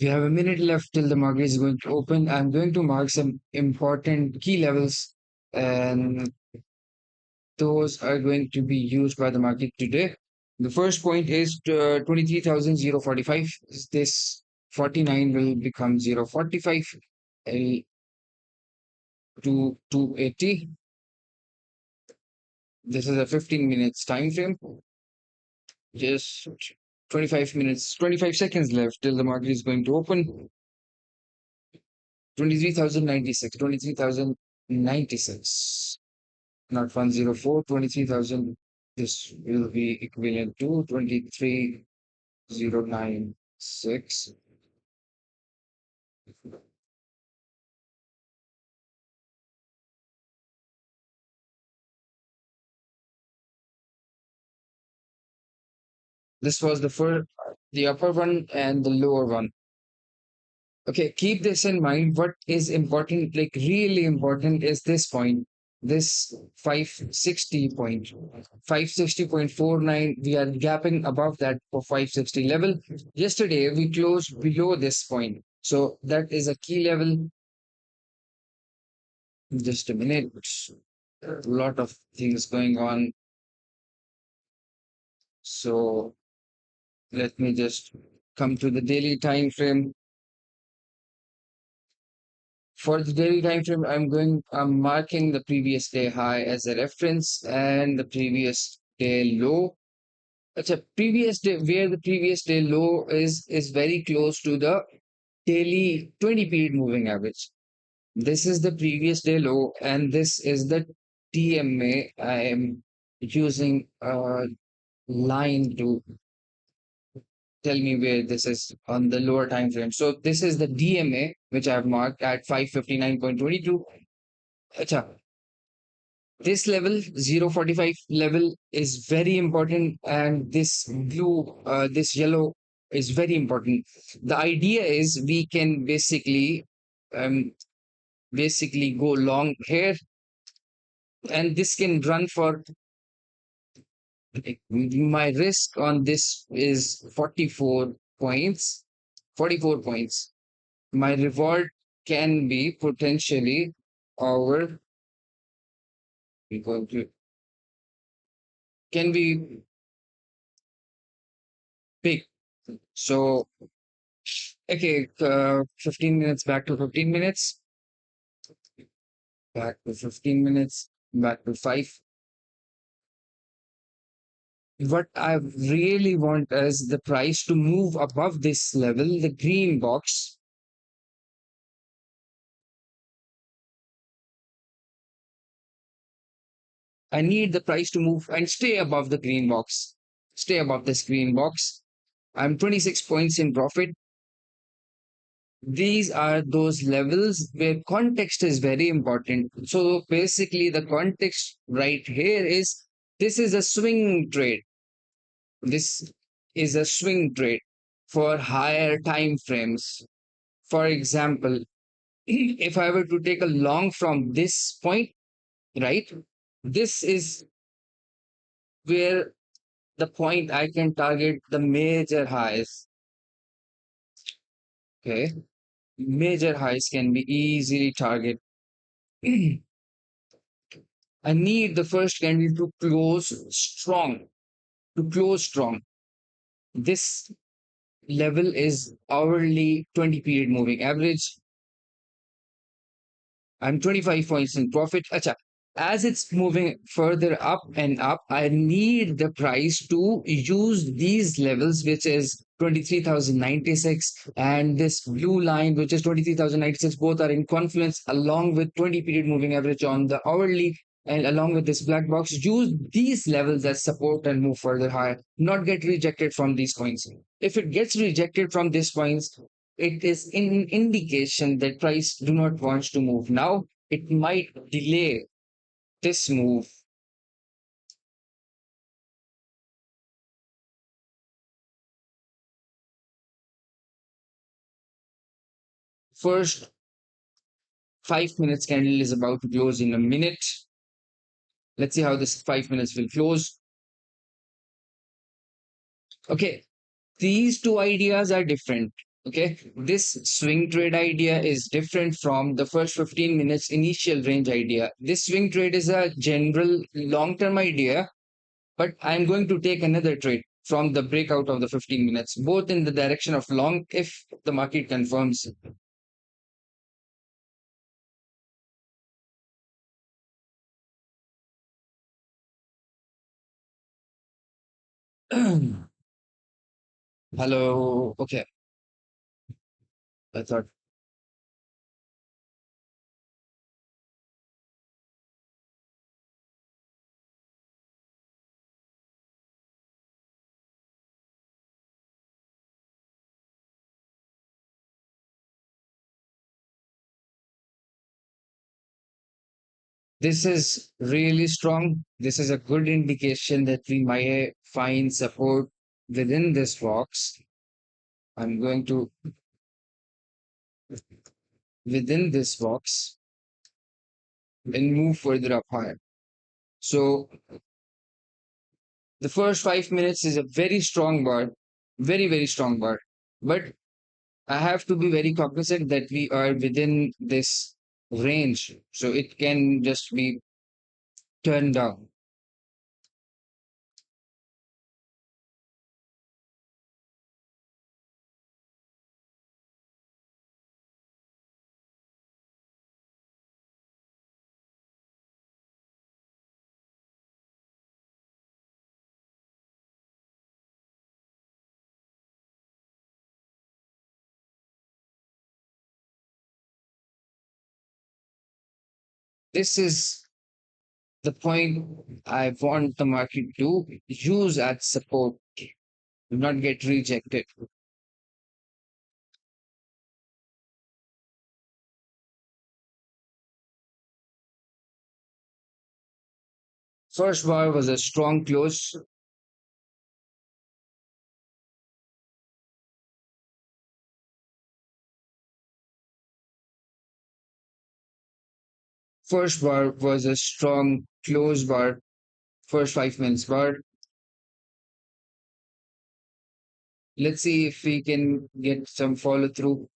We have a minute left till the market is going to open. I'm going to mark some important key levels, and those are going to be used by the market today. The first point is 23,045. This 49 will become 0.45 to 280. This is a 15 minutes time frame. Just 25 minutes, 25 seconds left till the market is going to open. 23,096, 23,096. Not 104, 23,000. This will be equivalent to 23,096. This was the upper one and the lower one. Okay, keep this in mind. What is important, like really important, is this point. This 560 point, 560.49. We are gapping above that for 560 level. Yesterday we closed below this point. So that is a key level. Just a minute. A lot of things going on. So let me just come to the daily time frame. For the daily time frame, I'm marking the previous day high as a reference and the previous day low. It's a previous day where the previous day low is very close to the daily 20 period moving average. This is the previous day low, and this is the TMA. I am using a line to tell me where this is on the lower time frame. So this is the DMA, which I've marked at 559.22. Acha, this level, 0.45 level, is very important, and this yellow is very important. The idea is we can um, basically go long here, and this can run for, like, my risk on this is 44 points. 44 points. My reward can be potentially over, equal to, can be big. So, okay, 15 minutes, back to 15 minutes, back to 15 minutes, back to 5. What I really want is the price to move above this level, the green box. I need the price to move and stay above the green box, stay above this green box. I'm 26 points in profit. These are those levels where context is very important. So basically, the context right here is this is a swing trade. This is a swing trade for higher time frames. For example, if I were to take a long from this point, right, this is where the point I can target the major highs. Okay, major highs can be easily targeted. I need the first candle to close strong. To close strong. This level is hourly 20 period moving average. I'm 25 points in profit. Acha. As it's moving further up and up, I need the price to use these levels, which is 23,096, and this blue line, which is 23,096. Both are in confluence along with 20 period moving average on the hourly, and along with this black box. Use these levels as support and move further higher, not get rejected from these points. If it gets rejected from these points, it is an indication that price do not want to move now. It might delay this move. First 5 minutes candle is about to close in a minute. Let's see how this 5 minutes will close. Okay, these two ideas are different. Okay, this swing trade idea is different from the first 15 minutes initial range idea. This swing trade is a general long term idea, but I'm going to take another trade from the breakout of the 15 minutes, both in the direction of long if the market confirms. Hello. Okay. I thought this is really strong. This is a good indication that we might find support within this box. I'm going to within this box and move further up higher. So the first 5 minutes is a very strong bar, very, very strong bar. But I have to be very cognizant that we are within this range. So it can just be turned down. This is the point I want the market to use as support, do not get rejected. First bar was a strong close. First bar was a strong close bar. First 5 minutes bar. Let's see if we can get some follow through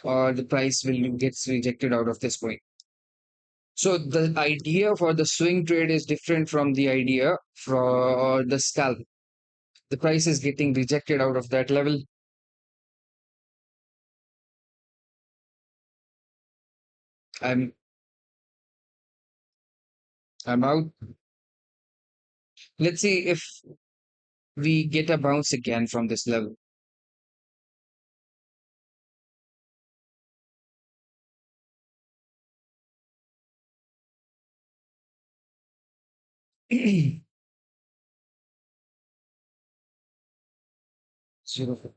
or the price will gets rejected out of this point. So the idea for the swing trade is different from the idea for the scalp. The price is getting rejected out of that level. I'm I'm out. Let's see if we get a bounce again from this level. Zero.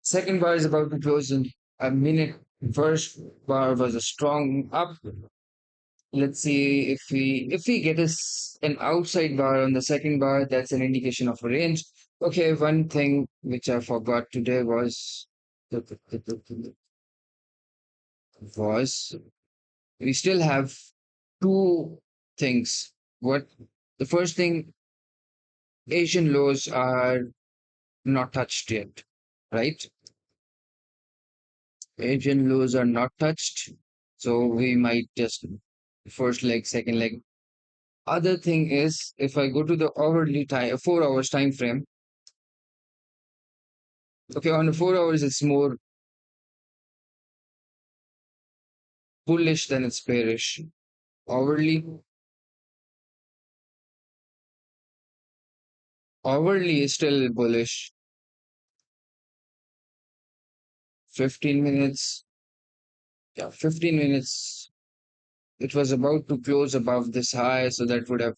Second bar is about to close in a minute. First bar was a strong up. let's see if we get an outside bar on the second bar, that's an indication of a range. Okay, one thing which I forgot today was we still have two things. What the first thing, Asian lows are not touched yet, right? Asian lows are not touched, so we might just first leg, second leg. Other thing is, if I go to the hourly time, 4 hours time frame, okay, on the 4 hours, it's more bullish than it's bearish. Hourly, hourly is still bullish. 15 minutes, yeah, 15 minutes. It was about to close above this high, so that would have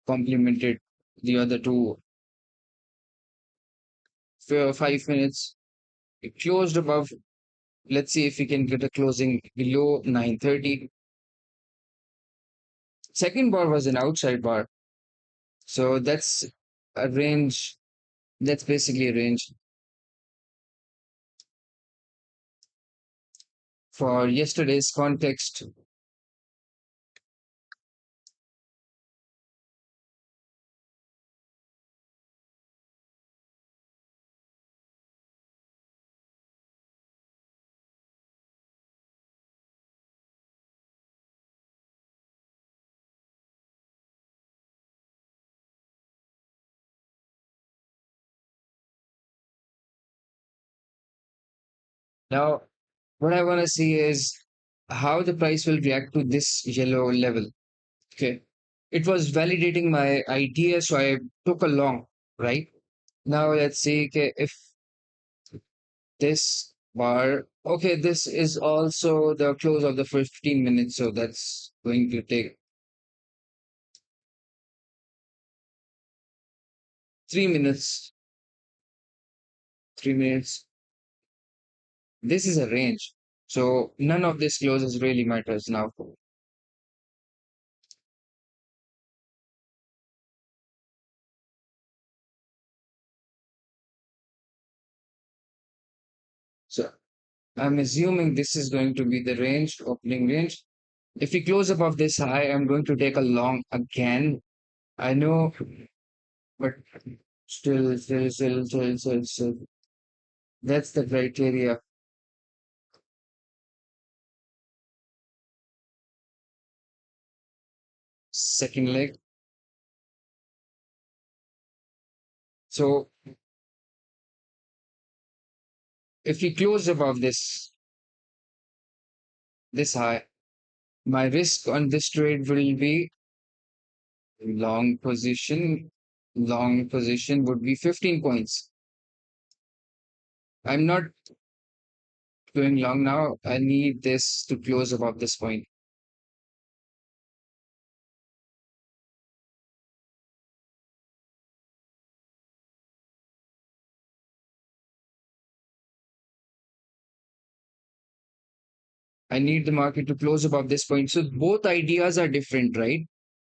complemented the other two. For 5 minutes, it closed above. Let's see if we can get a closing below 9:30. Second bar was an outside bar, so that's a range. That's basically a range for yesterday's context. Now, what I want to see is how the price will react to this yellow level. Okay. It was validating my idea, so I took a long, right? Now let's see, okay, if this bar, okay, this is also the close of the 15 minutes, so that's going to take 3 minutes. 3 minutes. This is a range. So none of this closes really matters now. So I'm assuming this is going to be the range, opening range. If we close above this high, I'm going to take a long again. I know, but still. That's the criteria. Second leg. So if we close above this high, my risk on this trade will be long position. Long position would be 15 points. I'm not going long now. I need this to close above this point. I need the market to close above this point. So both ideas are different, right?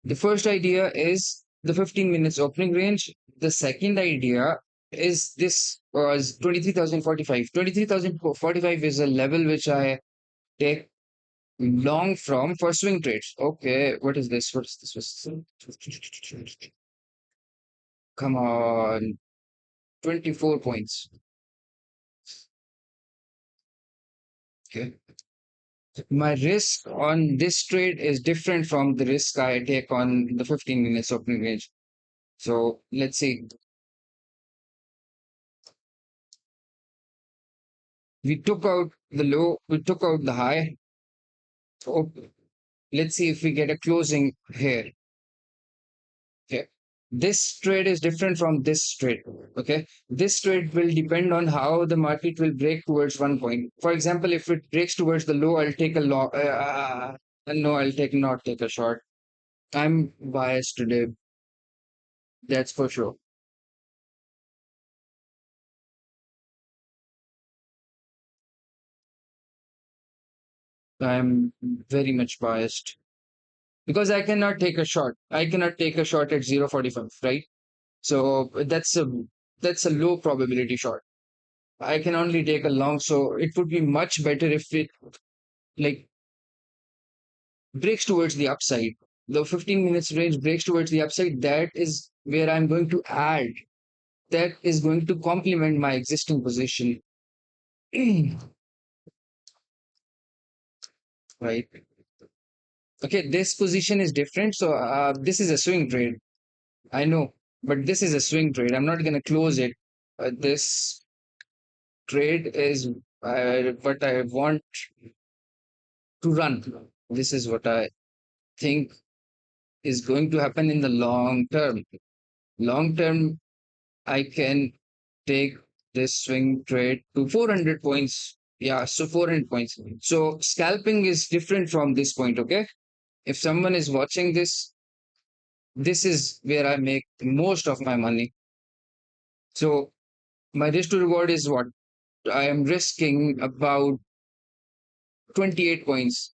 The first idea is the 15 minutes opening range. The second idea is this was 23,045. 23,045 is a level which I take long from for swing trades. Okay, what is this? What is this? Come on, 24 points. Okay. My risk on this trade is different from the risk I take on the 15 minutes opening range. So let's see. We took out the low, we took out the high. So let's see if we get a closing here. Okay. This trade is different from this trade. Okay. This trade will depend on how the market will break towards one point. For example, if it breaks towards the low, I'll take a long. No, I'll take not take a short. I'm biased today. That's for sure. I'm very much biased because I cannot take a short. I cannot take a short at 0.45, right? So that's a low probability short. I can only take a long, so it would be much better if it like breaks towards the upside. The 15 minutes range breaks towards the upside. That is where I'm going to add. That is going to complement my existing position. Right. Okay, this position is different. So this is a swing trade. I know, but this is a swing trade. I'm not going to close it. This trade is what I want to run. This is what I think is going to happen in the long term. Long term, I can take this swing trade to 400 points. Yeah, so 400 points. So scalping is different from this point, okay? If someone is watching this, this is where I make most of my money. So my risk to reward is what? I am risking about 28 points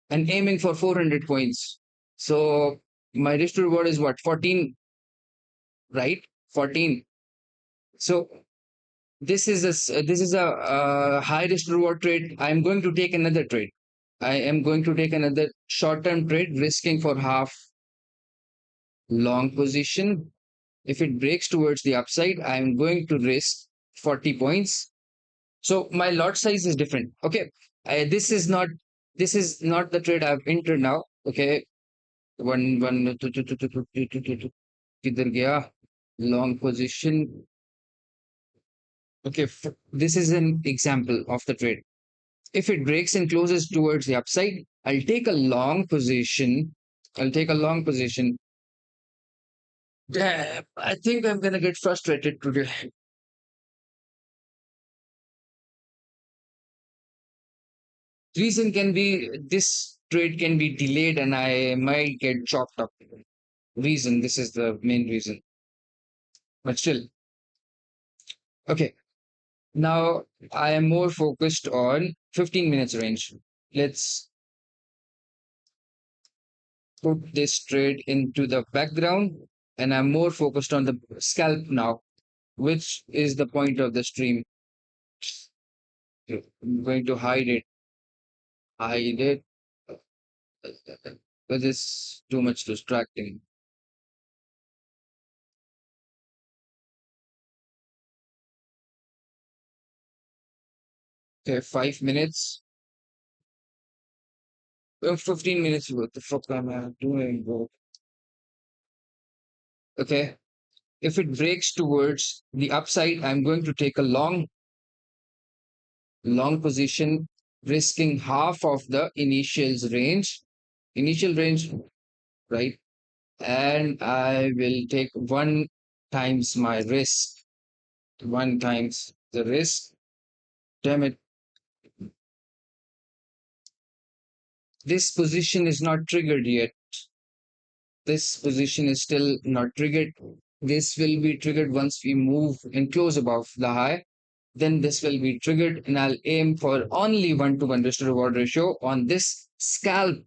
and aiming for 400 points. So my risk to reward is what? 14, right? 14. So this is a high risk reward trade. I am going to take another trade. I am going to take another short term trade, risking for half long position. If it breaks towards the upside, I am going to risk 40 points. So my lot size is different. Okay, this is not the trade I've entered now. Okay, one two, किधर गया long position. Okay, this is an example of the trade. If it breaks and closes towards the upside, I'll take a long position. I'll take a long position. Yeah, I think I'm gonna get frustrated today. Reason can be this trade can be delayed and I might get chopped up. Reason, this is the main reason. But still, okay. Now I am more focused on 15 minutes range. Let's put this trade into the background and I'm more focused on the scalp now, which is the point of the stream. I'm going to hide it. Hide it. Because it's too much distracting. Okay, 5 minutes. 15 minutes. What the fuck am I doing, bro? Okay. If it breaks towards the upside, I'm going to take a long position, risking half of the initial range, right? And I will take one times my risk, one times the risk. Damn it. This position is not triggered yet. This position is still not triggered. This will be triggered once we move and close above the high. Then this will be triggered and I'll aim for only 1 to 1 risk to reward ratio on this scalp.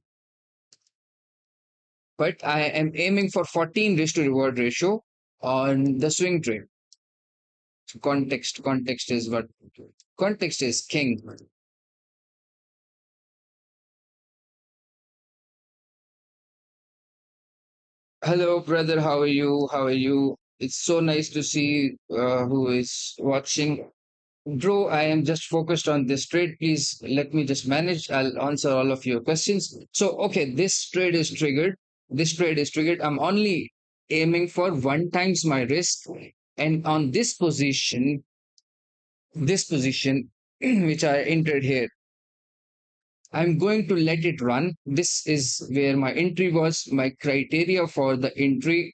But I am aiming for 14 risk to reward ratio on the swing trade. So context is what? Context is king. Hello, brother. How are you? How are you? It's so nice to see who is watching. Bro, I am just focused on this trade. Please let me just manage. I'll answer all of your questions. So, okay, this trade is triggered. This trade is triggered. I'm only aiming for one times my risk. And on this position, which I entered here, I'm going to let it run. This is where my entry was. My criteria for the entry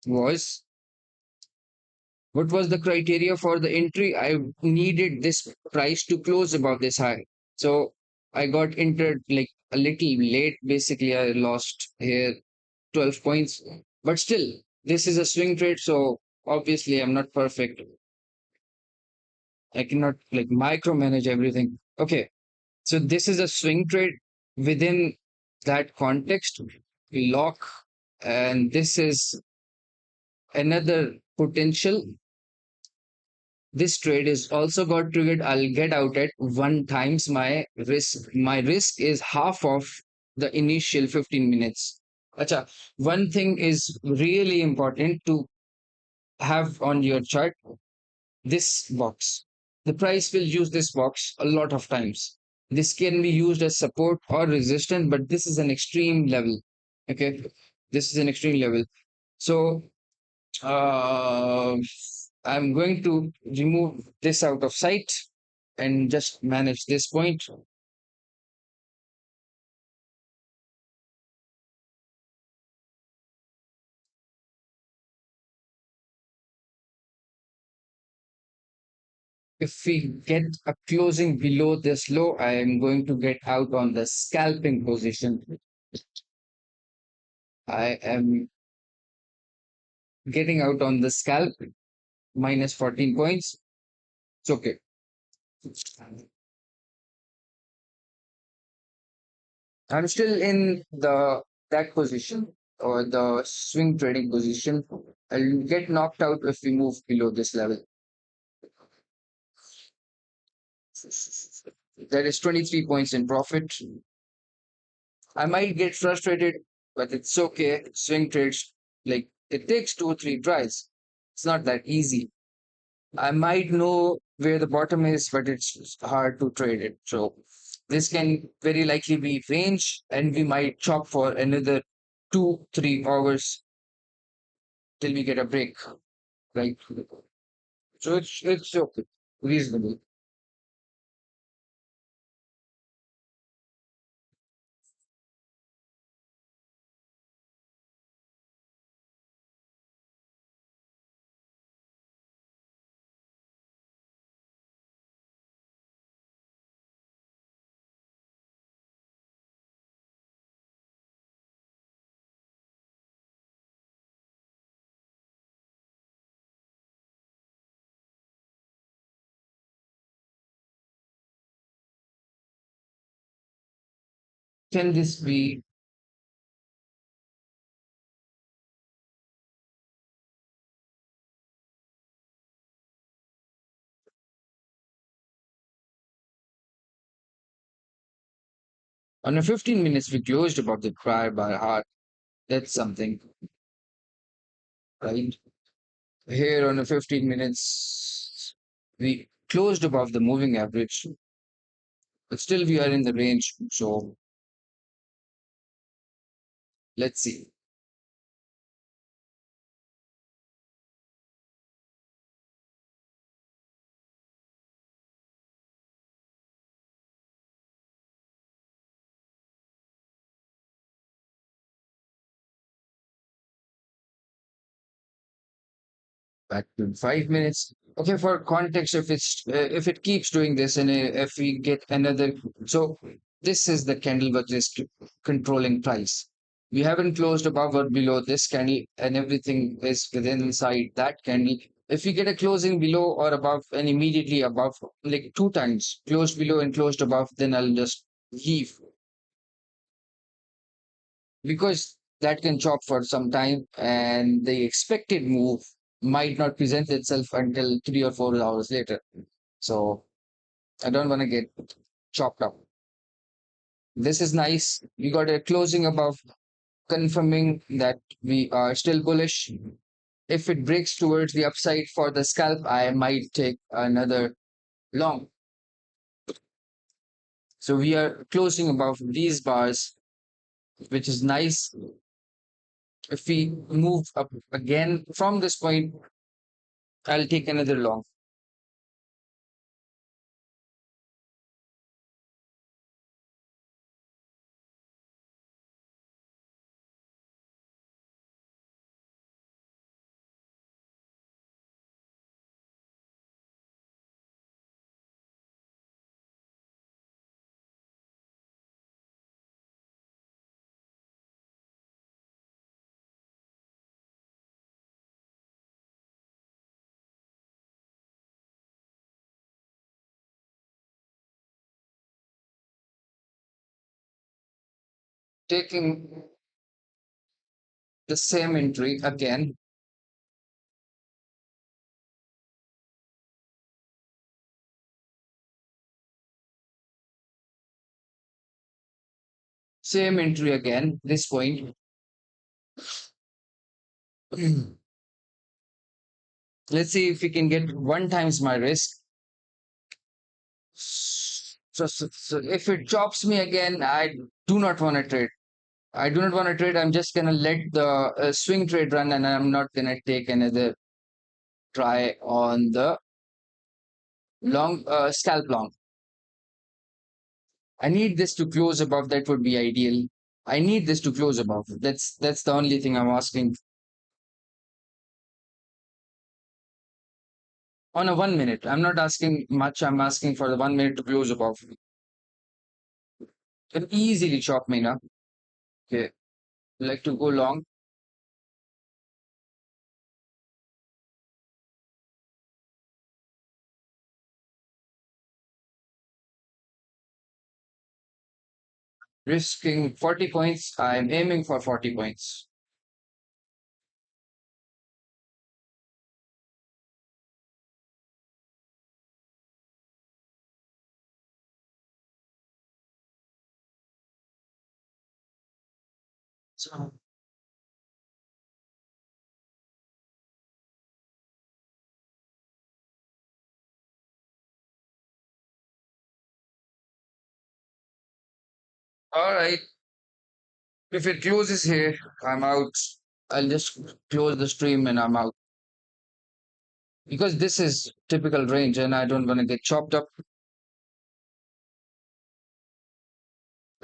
was what was the criteria for the entry? I needed this price to close above this high. So I got entered like a little late. Basically, I lost here 12 points. But still, this is a swing trade. So obviously, I'm not perfect. I cannot like micromanage everything. Okay. So this is a swing trade. within that context, we lock, and this is another potential. This trade is also got triggered. I'll get out at one times my risk. My risk is half of the initial 15 minutes. Acha, one thing is really important to have on your chart, this box. The price will use this box a lot of times. This can be used as support or resistance, but this is an extreme level. Okay, this is an extreme level. So uh, I'm going to remove this out of sight and just manage this point. If we get a closing below this low, I am going to get out on the scalping position. I am getting out on the scalp minus 14 points. It's okay. I'm still in the that position or the swing trading position. I'll get knocked out if we move below this level. That is 23 points in profit. I might get frustrated, but it's okay. Swing trades, like it takes 2 or 3 tries. It's not that easy. I might know where the bottom is, but it's hard to trade it. So this can very likely be range, and we might chop for another 2, 3 hours till we get a break, right? So it's okay, reasonable. Can this be on a 15 minutes we closed above the prior bar hard? That's something, right? Here on a 15 minutes we closed above the moving average, but still we are in the range. So let's see. Back to 5 minutes. Okay, for context, if it keeps doing this and if we get another, so this is the candle which is controlling price. We haven't closed above or below this candle, and everything is within inside that candle. If we get a closing below or above and immediately above, like 2 times closed below and closed above, then I'll just leave because that can chop for some time and the expected move might not present itself until 3 or 4 hours later. So I don't want to get chopped up. This is nice. We got a closing above, confirming that we are still bullish. If it breaks towards the upside for the scalp, I might take another long. So we are closing above these bars, which is nice. If we move up again from this point, I'll take another long. taking the same entry again, same entry again, this point. Let's see if we can get one times my risk. So if it chops me again, I do not want to trade. I do not want to trade. I'm just gonna let the swing trade run, and I'm not gonna take another try on the long scalp long. I need this to close above. That would be ideal. I need this to close above. That's the only thing I'm asking on a 1 minute. I'm not asking much. I'm asking for the 1 minute to close above. Can easily chop me now. Okay, like to go long. Risking 40 points. I'm aiming for 40 points. So, all right. If it closes here, I'm out. I'll just close the stream and I'm out. Because this is typical range and I don't want to get chopped up.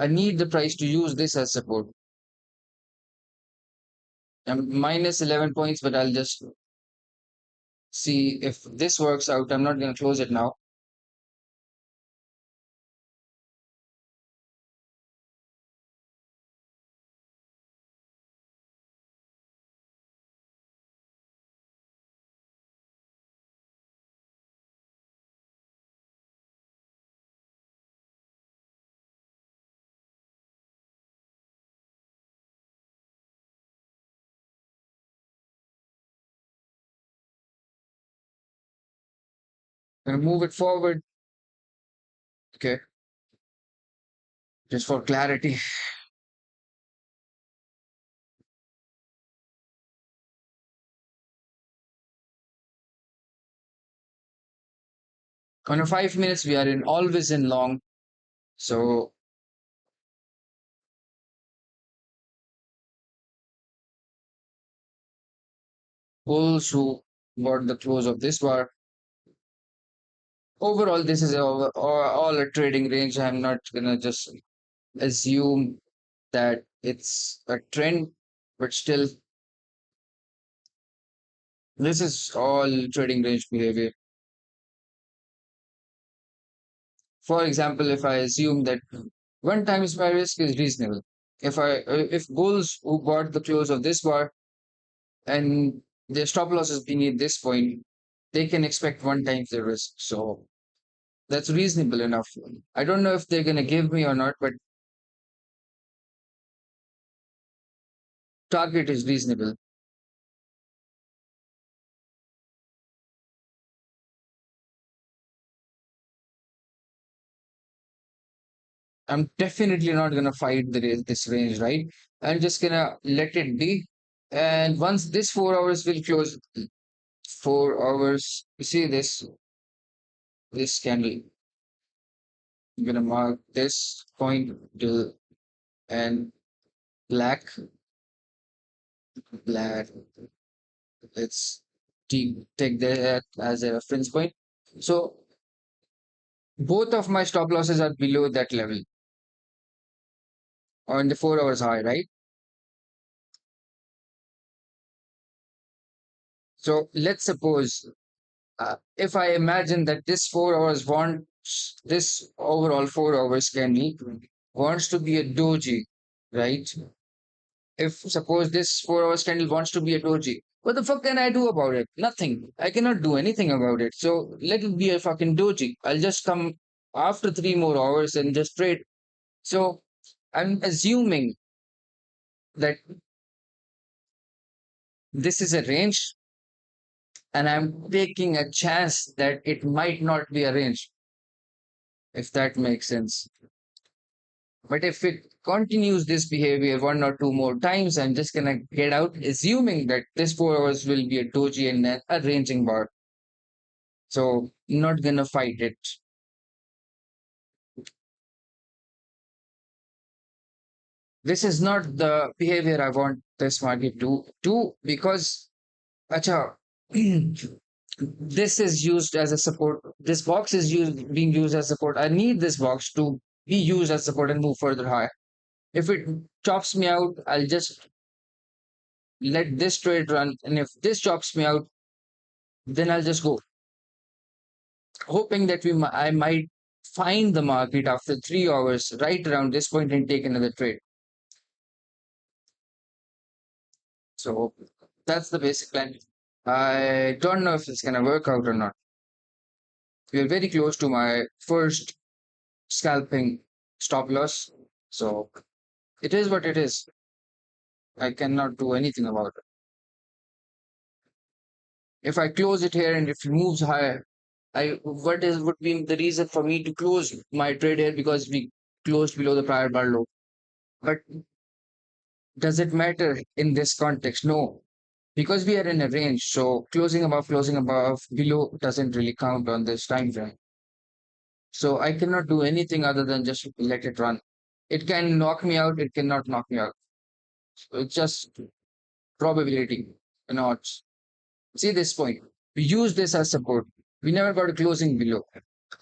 I need the price to use this as support. I'm minus 11 points, but I'll just see if this works out. I'm not going to close it now. I'm going to move it forward. Okay, just for clarity. On a 5 minutes, we are in always in long. So bulls who got the close of this bar. Overall, this is all a trading range. I'm not gonna just assume that it's a trend, but still, this is all trading range behavior. For example, if I assume that one times my risk is reasonable, if bulls who bought the close of this bar and their stop loss is beneath this point, they can expect one times the risk. So that's reasonable enough. I don't know if they're gonna give me or not, but target is reasonable. I'm definitely not gonna fight this range, right? I'm just gonna let it be. And once this 4 hours will close, 4 hours, you see this candle. I'm gonna mark this point till and black, black. Let's take that as a reference point. So both of my stop losses are below that level on the 4 hours high, right? So let's suppose if I imagine that this 4 hours wants this overall 4 hours candle wants to be a doji, right? If suppose this 4 hours candle wants to be a doji, what the fuck can I do about it? Nothing. I cannot do anything about it. So let it be a fucking doji. I'll just come after 3 more hours and just trade. So I'm assuming that this is a range and I'm taking a chance that it might not be a range, if that makes sense. But if it continues this behavior one or two more times, I'm just gonna get out, assuming that this 4 hours will be a doji and then a ranging bar. So not gonna fight it. This is not the behavior I want this market to do because acha, this is used as a support. This box is being used as support. I need this box to be used as support and move further higher. If it chops me out, I'll just let this trade run. And if this chops me out, then I'll just go, hoping that I might find the market after 3 hours right around this point and take another trade. So that's the basic plan. I don't know if it's gonna work out or not. We're very close to my first scalping stop loss. So it is what it is. I cannot do anything about it. If I close it here and if it moves higher, I what is would be the reason for me to close my trade here because we closed below the prior bar low. But does it matter in this context? No, because we are in a range. So closing above, below doesn't really count on this time frame. So I cannot do anything other than just let it run. It can knock me out. It cannot knock me out. So it's just probability and odds. See this point. We use this as support. We never got a closing below.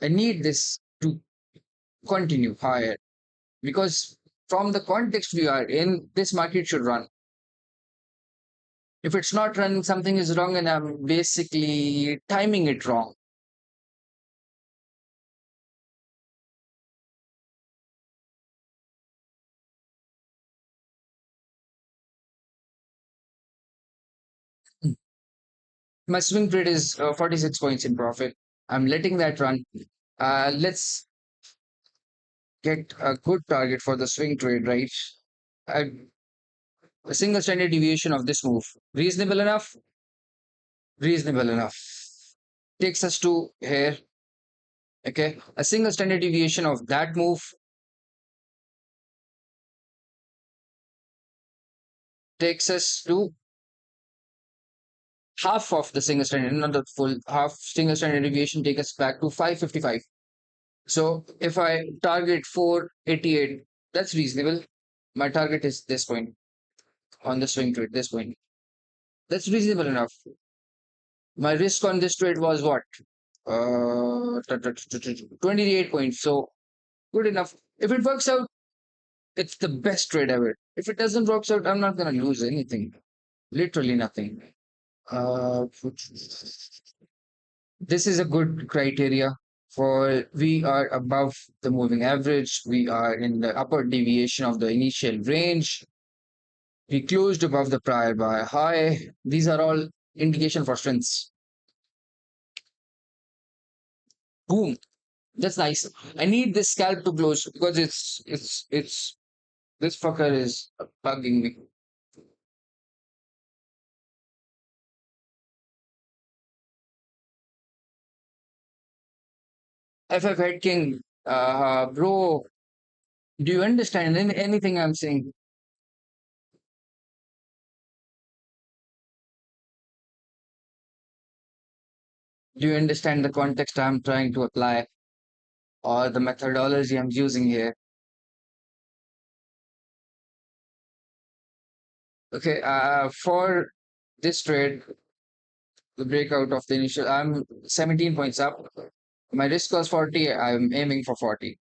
I need this to continue higher because from the context we are in, this market should run. If it's not running, something is wrong, and I'm basically timing it wrong. My swing trade is 46 points in profit. I'm letting that run. Let's get a good target for the swing trade, right? A, a single standard deviation of this move. Reasonable enough? Reasonable enough. Takes us to here. Okay. A single standard deviation of that move takes us to half of the single standard, not the full half single standard deviation, take us back to 555. So if I target 488, that's reasonable. My target is this point on the swing trade, this point. That's reasonable enough. My risk on this trade was what? 28 points. So good enough. If it works out, it's the best trade ever. If it doesn't work out, I'm not gonna lose anything. Literally nothing. Uh, this is a good criteria for we are above the moving average. We are in the upper deviation of the initial range. We closed above the prior by high. These are all indication for strengths. Boom. That's nice. I need this scalp to close because it's this fucker is bugging me. FF Head King, bro, do you understand anything I'm saying? Do you understand the context I'm trying to apply or the methodology I'm using here? Okay, for this trade, the breakout of the initial, I'm 17 points up. My risk was 40. I'm aiming for 40.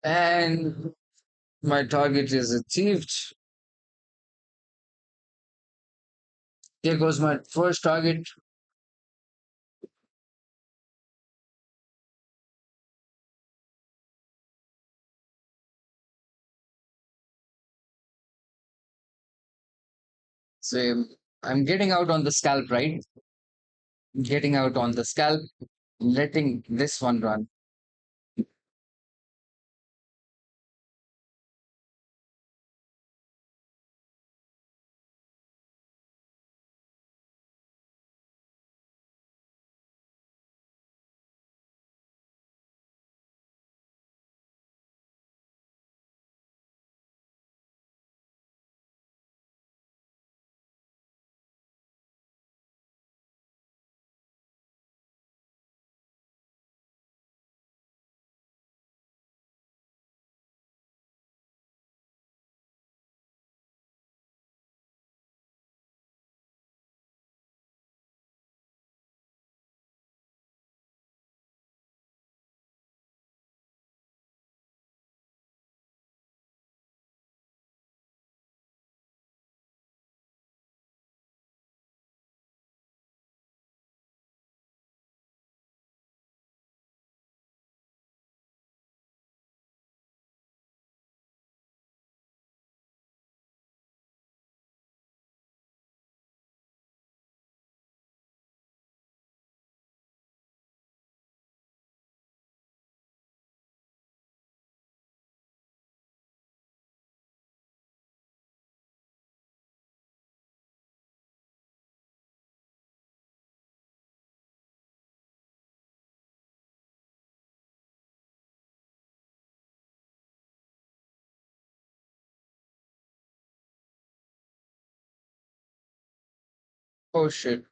And my target is achieved. Here goes my first target. So I'm getting out on the scalp, right? Getting out on the scalp, letting this one run. Oh shit.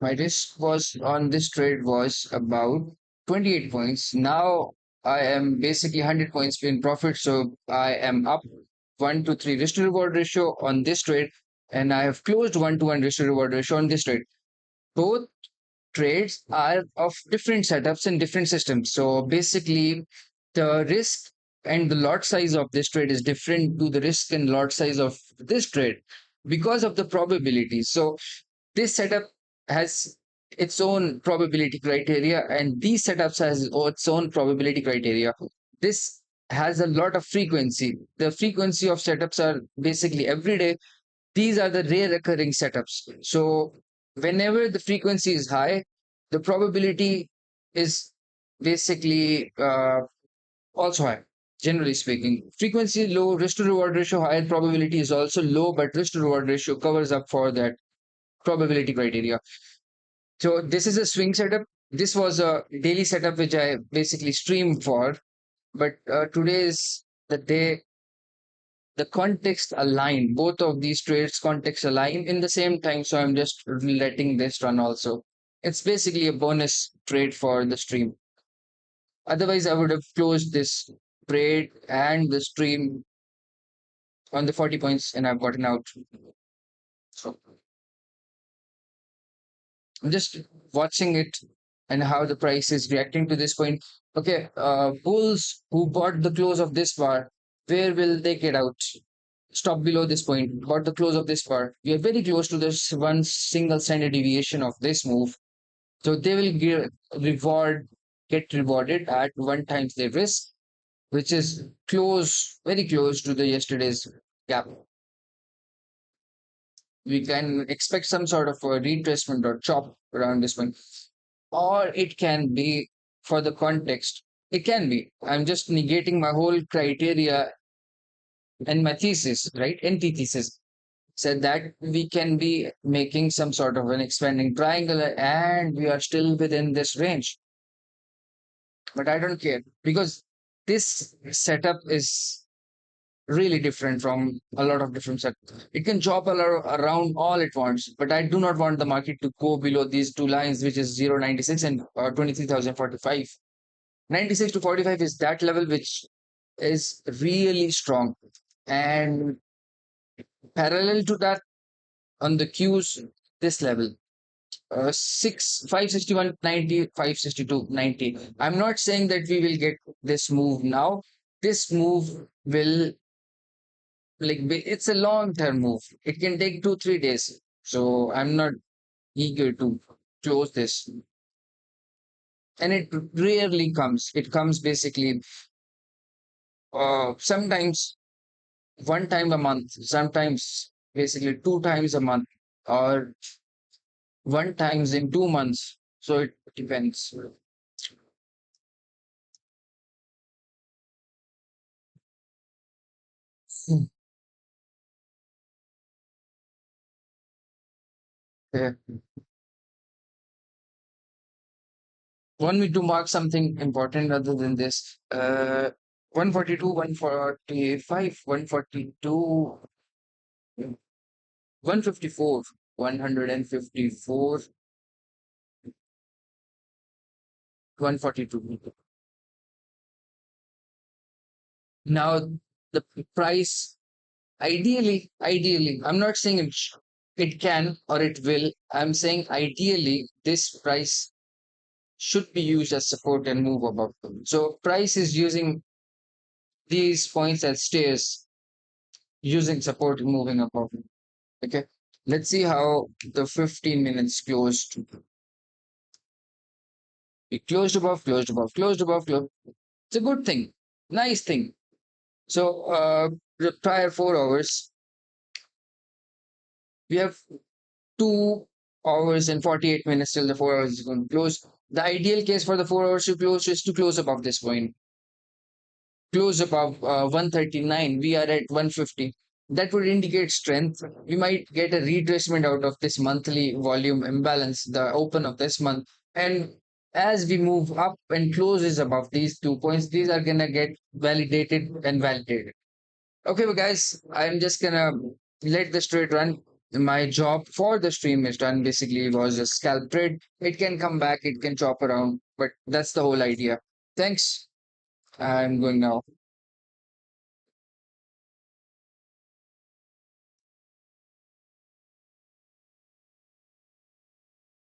My risk was on this trade was about 28 points. Now I am basically 100 points in profit. So I am up 1 to 3 risk to reward ratio on this trade. And I have closed 1 to 1 risk to reward ratio on this trade. Both trades are of different setups and different systems. So basically, the risk and the lot size of this trade is different to the risk and lot size of this trade because of the probability. So this setup has its own probability criteria, and these setups has its own probability criteria. This has a lot of frequency. The frequency of setups are basically every day. These are the rare occurring setups. So whenever the frequency is high, the probability is basically also high. Generally speaking, frequency low, risk to reward ratio high, probability is also low, but risk to reward ratio covers up for that probability criteria. So this is a swing setup. This was a daily setup which I basically streamed for, but today is the day the context align. Both of these trades context align in the same time, so I'm just letting this run also. It's basically a bonus trade for the stream. Otherwise, I would have closed this trade and the stream on the 40 points and I've gotten out. So I'm just watching it and how the price is reacting to this point. Okay, bulls who bought the close of this bar, where will they get out? Stop below this point, bought the close of this bar. We are very close to this one single standard deviation of this move. So they will get rewarded at one times their risk, which is close, very close to the yesterday's gap. We can expect some sort of a retracement or chop around this point, or it can be for the context. It can be. I'm just negating my whole criteria and my thesis, right? Antithesis said that we can be making some sort of an expanding triangle and we are still within this range. But I don't care because this setup is really different from a lot of different setups. It can chop around all it wants, but I do not want the market to go below these two lines, which is 0.96 and 23,045. 96 to 45 is that level which is really strong. And parallel to that, on the Qs, this level, 561.90, I'm not saying that we will get this move now. This move will, it's a long term move. It can take 2 3 days. So I'm not eager to close this. And it rarely comes. It comes basically sometimes one time a month, sometimes basically 2 times a month, or one times in 2 months. So it depends. Hmm. Yeah. Want me to mark something important other than this? 142, 145, 142, 154, 154, 142. Now, the price, ideally, I'm not saying it can or it will. I'm saying ideally, this price should be used as support and move above. So price is using these points as stairs, using support and moving above. Okay. Let's see how the 15 minutes closed. It closed above, closed above, closed above, closed. It's a good thing. Nice thing. So the prior 4 hours, we have 2 hours and 48 minutes till the 4 hours is going to close. The ideal case for the 4 hours to close is to close above this point. Close above 139. We are at 150. That would indicate strength. We might get a retracement out of this monthly volume imbalance, the open of this month. And as we move up and closes above these 2 points, these are going to get validated and validated. Okay, well, guys, I'm just going to let the trade run. My job for the stream is done. Basically, was a scalp trade. It can come back, it can chop around, but that's the whole idea. Thanks. I'm going now.